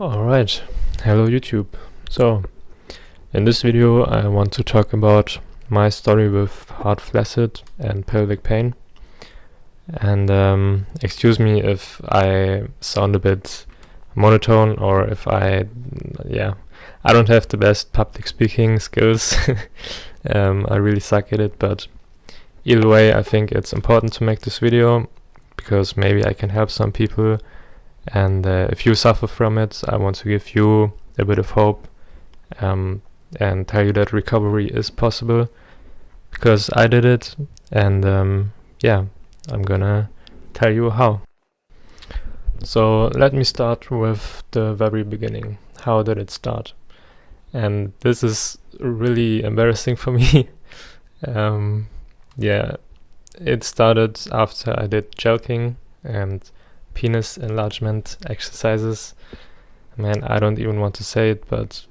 Alright, hello YouTube. So, in this video I want to talk about my story with hard flaccid and pelvic pain. And excuse me if I sound a bit monotone or if I don't have the best public speaking skills. I really suck at it, but either way I think it's important to make this video because maybe I can help some people. And if you suffer from it, I want to give you a bit of hope and tell you that recovery is possible because I did it. And I'm gonna tell you how. So let me start with the very beginning. How did it start? And this is really embarrassing for me. It started after I did jelqing and penis enlargement exercises. Man, I don't even want to say it, but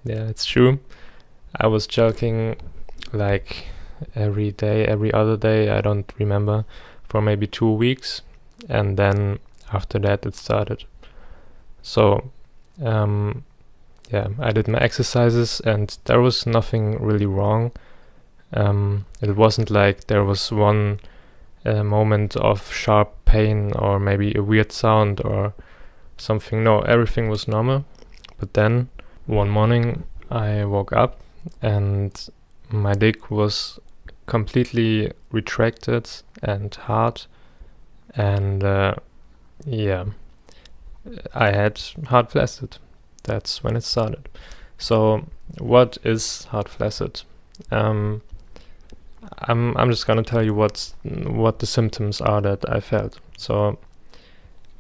yeah, it's true. I was jelqing like every day, every other day, I don't remember, for maybe 2 weeks, and then after that it started. So I did my exercises and there was nothing really wrong. It wasn't like there was one moment of sharp pain or maybe a weird sound or something. No, everything was normal. But then one morning I woke up and my dick was completely retracted and hard, and I had hard flaccid. That's when it started. So what is hard flaccid? I'm just gonna tell you what the symptoms are that I felt. So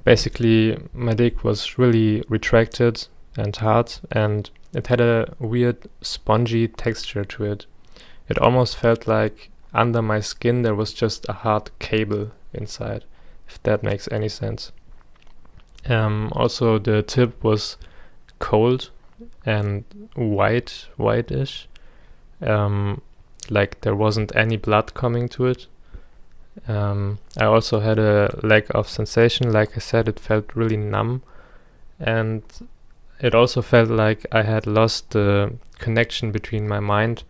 basically my dick was really retracted and hard, and it had a weird spongy texture to it. It almost felt like under my skin there was just a hard cable inside, if that makes any sense. Also the tip was cold and whitish. Like there wasn't any blood coming to it. I also had a lack of sensation. Like I said, it felt really numb, and it also felt like I had lost the connection between my mind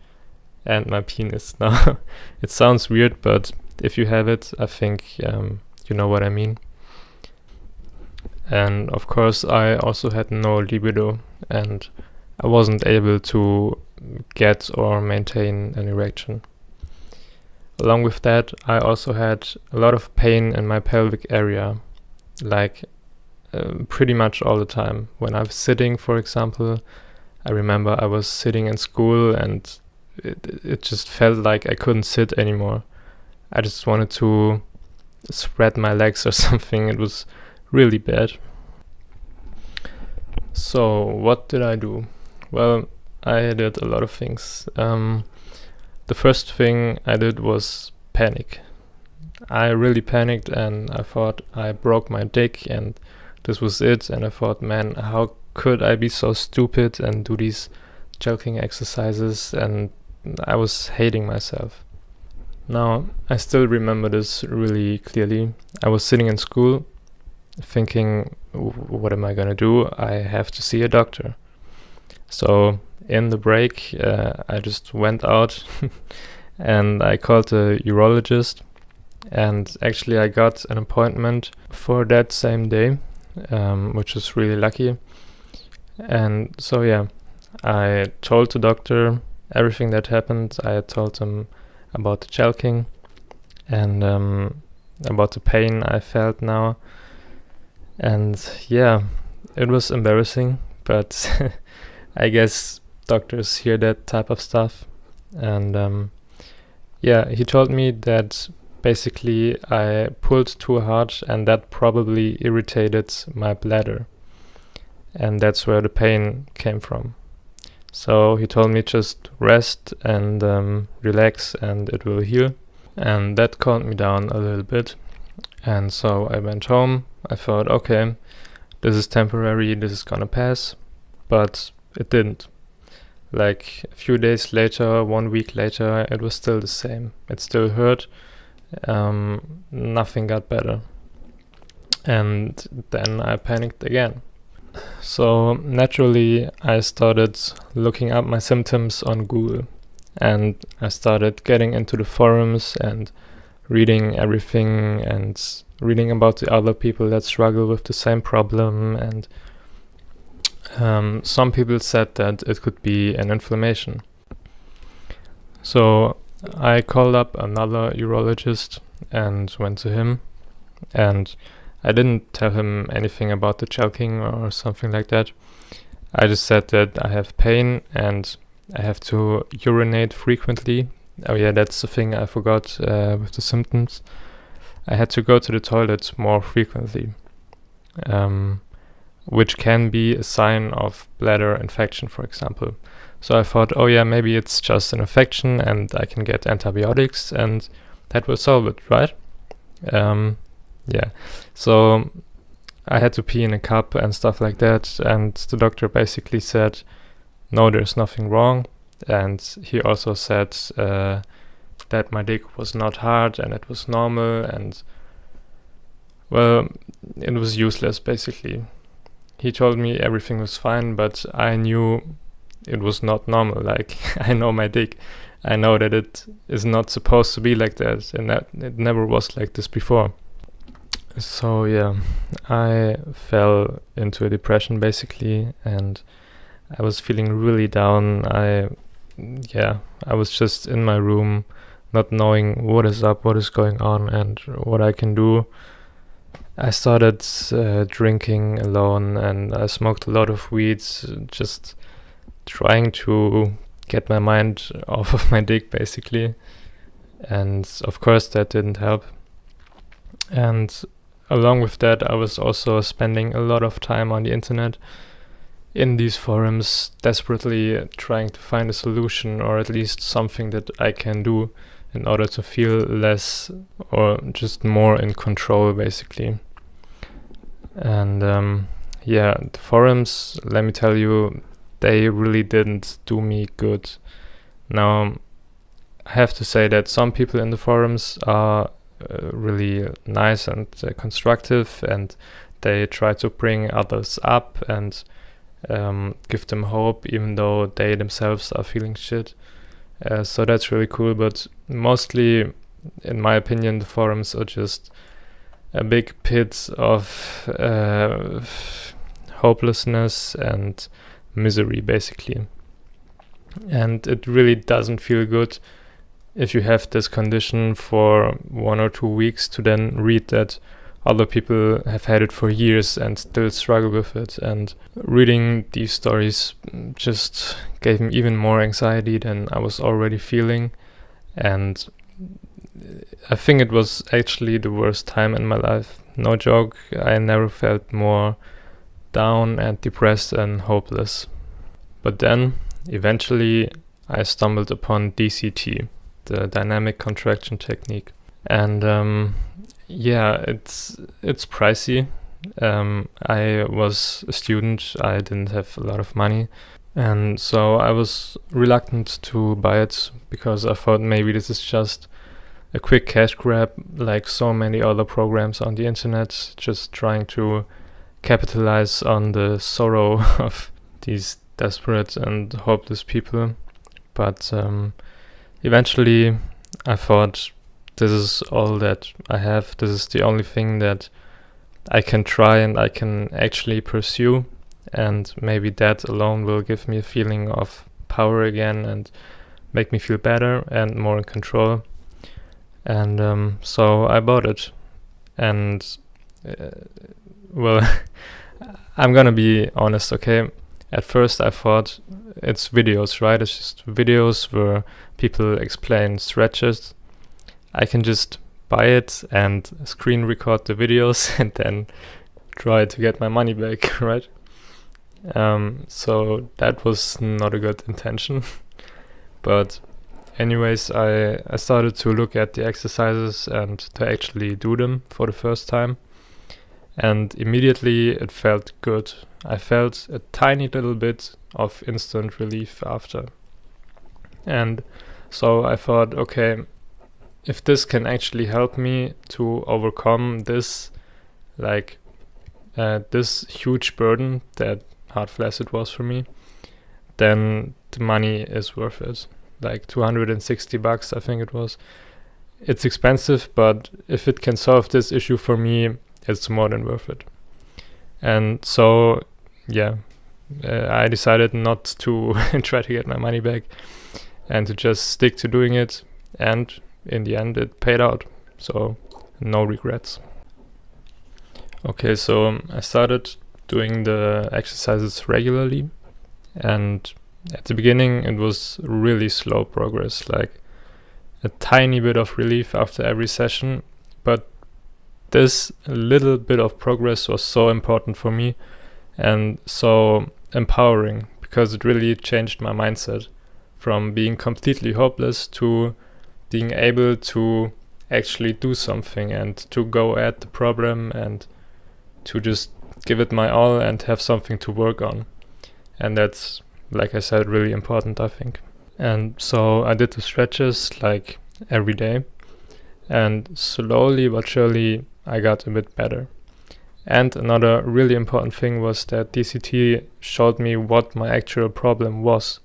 and my penis. Now, it sounds weird, but if you have it, I think you know what I mean. And of course, I also had no libido, and I wasn't able to get or maintain an erection. Along with that, I also had a lot of pain in my pelvic area, like pretty much all the time. When I was sitting, for example, I remember I was sitting in school and it just felt like I couldn't sit anymore. I just wanted to spread my legs or something. It was really bad. So what did I do? Well, I did a lot of things. The first thing I did was panic. I really panicked and I thought I broke my dick and this was it. And I thought, man, how could I be so stupid and do these jelqing exercises? And I was hating myself. Now, I still remember this really clearly. I was sitting in school thinking, what am I gonna do? I have to see a doctor. So in the break, I just went out and I called a urologist, and actually I got an appointment for that same day, which is really lucky. And so I told the doctor everything that happened. I told him about the jelqing and about the pain I felt now. And it was embarrassing, but I guess doctors hear that type of stuff. And he told me that basically I pulled too hard and that probably irritated my bladder, and that's where the pain came from. So he told me just rest and relax and it will heal, and that calmed me down a little bit. And so I went home. I thought, okay, this is temporary, this is gonna pass, but it didn't. Like a few days later, 1 week later, it was still the same. It still hurt. Nothing got better. And then I panicked again. So naturally, I started looking up my symptoms on Google, and I started getting into the forums and reading everything and reading about the other people that struggle with the same problem. And some people said that it could be an inflammation. So I called up another urologist and went to him, and I didn't tell him anything about the chalking or something like that. I just said that I have pain and I have to urinate frequently. Oh yeah, that's the thing I forgot with the symptoms. I had to go to the toilet more frequently, which can be a sign of bladder infection, for example. So I thought, oh yeah, maybe it's just an infection and I can get antibiotics and that will solve it, right? Yeah, so I had to pee in a cup and stuff like that, and the doctor basically said, no, there's nothing wrong. And he also said that my dick was not hard and it was normal, and well, it was useless basically. He told me everything was fine, but I knew it was not normal. Like, I know my dick. I know that it is not supposed to be like that, and that it never was like this before. So yeah, I fell into a depression basically, and I was feeling really down. I was just in my room, not knowing what is up, what is going on, and what I can do. I started drinking alone, and I smoked a lot of weeds, just trying to get my mind off of my dick basically. And of course that didn't help. And along with that, I was also spending a lot of time on the internet, in these forums, desperately trying to find a solution, or at least something that I can do in order to feel less or just more in control basically. And the forums, let me tell you, they really didn't do me good. Now, I have to say that some people in the forums are really nice and constructive, and they try to bring others up and give them hope, even though they themselves are feeling shit. So that's really cool, but mostly, in my opinion, the forums are just a big pit of hopelessness and misery, basically. And it really doesn't feel good if you have this condition for 1 or 2 weeks to then read that other people have had it for years and still struggle with it. And reading these stories just gave me even more anxiety than I was already feeling. And I think it was actually the worst time in my life. No joke, I never felt more down and depressed and hopeless. But then, eventually, I stumbled upon DCT, the dynamic contraction technique. And it's pricey. I was a student, I didn't have a lot of money. And so I was reluctant to buy it because I thought maybe this is just a quick cash grab, like so many other programs on the internet, just trying to capitalize on the sorrow of these desperate and hopeless people. But eventually I thought, this is all that I have, this is the only thing that I can try and I can actually pursue, and maybe that alone will give me a feeling of power again and make me feel better and more in control. And so I bought it. And I'm gonna be honest, okay? At first I thought it's videos, right? It's just videos where people explain stretches. I can just buy it and screen record the videos and then try to get my money back, right? So that was not a good intention. But anyways, I started to look at the exercises and to actually do them for the first time. And immediately it felt good. I felt a tiny little bit of instant relief after. And so I thought, okay, if this can actually help me to overcome this, this huge burden that hard flaccid was for me, then the money is worth it. Like $260, I think it was. It's expensive, but if it can solve this issue for me, it's more than worth it. And so, yeah, I decided not to try to get my money back and to just stick to doing it. And in the end, it paid out. So, no regrets. Okay, so I started doing the exercises regularly. And at the beginning, it was really slow progress, like a tiny bit of relief after every session. But this little bit of progress was so important for me and so empowering, because it really changed my mindset from being completely hopeless to being able to actually do something and to go at the problem and to just give it my all and have something to work on. And that's, like I said, really important, I think. And so I did the stretches like every day, and slowly but surely I got a bit better. And another really important thing was that DCT showed me what my actual problem was.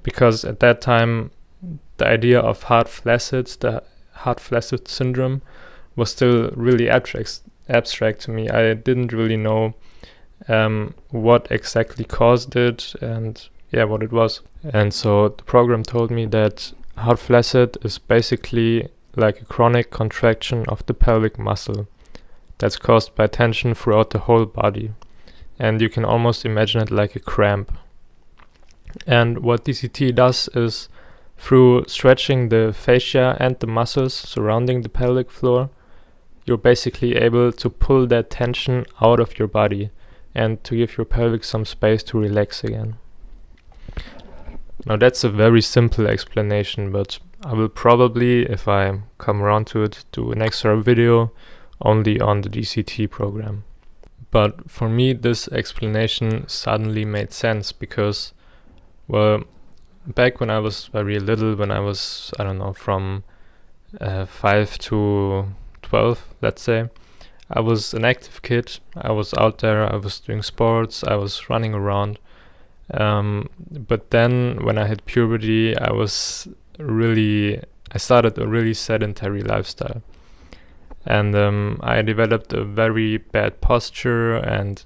Because at that time, the idea of the hard flaccid syndrome, was still really abstract to me. I didn't really know what exactly caused it and what it was. And so the program told me that hard flaccid is basically like a chronic contraction of the pelvic muscle that's caused by tension throughout the whole body. And you can almost imagine it like a cramp. And what DCT does is, through stretching the fascia and the muscles surrounding the pelvic floor, you're basically able to pull that tension out of your body and to give your pelvic some space to relax again. Now that's a very simple explanation, but I will probably, if I come around to it, do an extra video only on the DCT program. But for me, this explanation suddenly made sense because, well, back when I was very little, when I was, I don't know, from 5 to 12, let's say, I was an active kid. I was out there, I was doing sports, I was running around. But then when I hit puberty, I started a really sedentary lifestyle. And I developed a very bad posture, and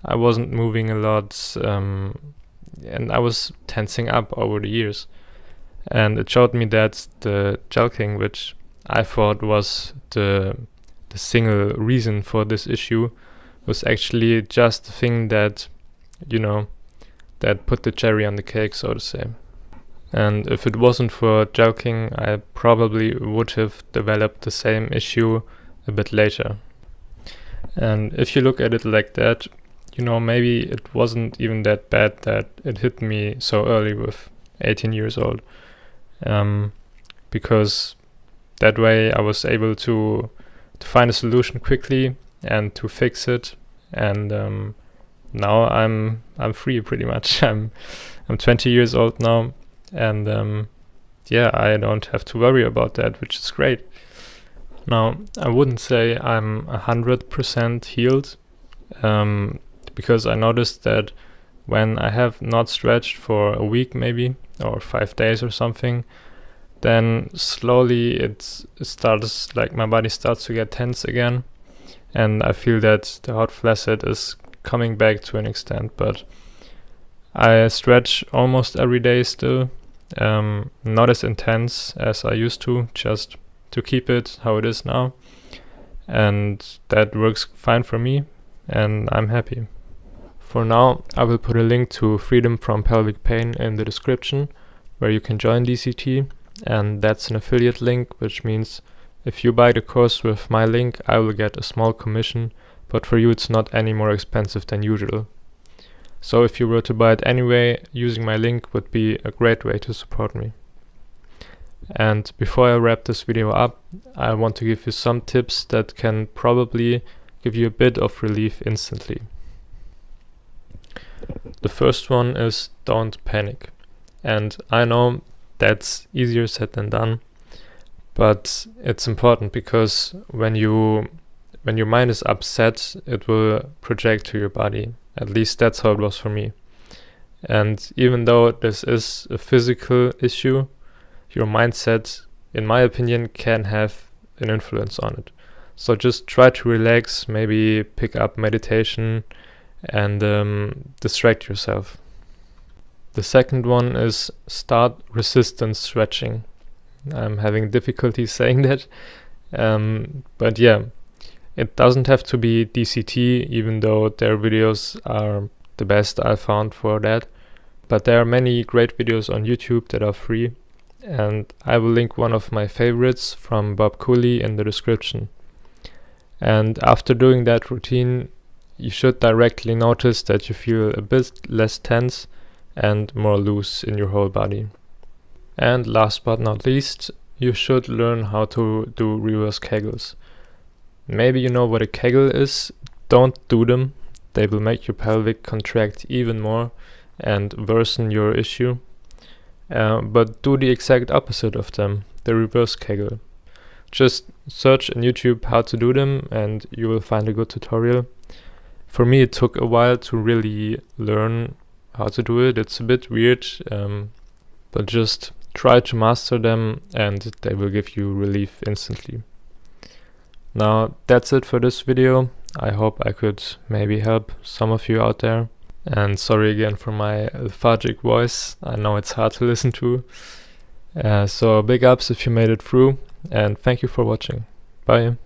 I wasn't moving a lot, and I was tensing up over the years. And it showed me that the jelqing, which I thought was the single reason for this issue, was actually just the thing that, that put the cherry on the cake, so to say. And if it wasn't for jelqing, I probably would have developed the same issue a bit later. And if you look at it like that, maybe it wasn't even that bad that it hit me so early with 18 years old. Because that way I was able to find a solution quickly and to fix it. And now I'm free pretty much. I'm 20 years old now, and I don't have to worry about that, which is great. Now, I wouldn't say I'm 100% healed, because I noticed that when I have not stretched for a week maybe, or 5 days or something, then slowly it starts, like my body starts to get tense again, and I feel that the hard flaccid is coming back to an extent. But I stretch almost every day still, not as intense as I used to, just to keep it how it is now, and that works fine for me, and I'm happy. For now, I will put a link to Freedom from Pelvic Pain in the description, where you can join DCT, and that's an affiliate link, which means if you buy the course with my link, I will get a small commission, but for you it's not any more expensive than usual. So if you were to buy it anyway, using my link would be a great way to support me. And before I wrap this video up, I want to give you some tips that can probably give you a bit of relief instantly. The first one is don't panic. And I know that's easier said than done, but it's important because when your mind is upset, it will project to your body. At least that's how it was for me. And even though this is a physical issue, your mindset, in my opinion, can have an influence on it. So just try to relax, maybe pick up meditation and distract yourself. The second one is start resistance stretching. I'm having difficulty saying that. But yeah, it doesn't have to be DCT, even though their videos are the best I found for that. But there are many great videos on YouTube that are free. And I will link one of my favorites from Bob Cooley in the description. And after doing that routine, you should directly notice that you feel a bit less tense and more loose in your whole body. And last but not least, you should learn how to do reverse kegels. Maybe you know what a kegel is. Don't do them. They will make your pelvic contract even more and worsen your issue. But do the exact opposite of them, the reverse kegel. Just search on YouTube how to do them and you will find a good tutorial. For me, it took a while to really learn how to do it. It's a bit weird, but just try to master them and they will give you relief instantly. Now that's it for this video. I hope I could maybe help some of you out there. And sorry again for my lethargic voice. I know it's hard to listen to. So big ups if you made it through, and thank you for watching. Bye.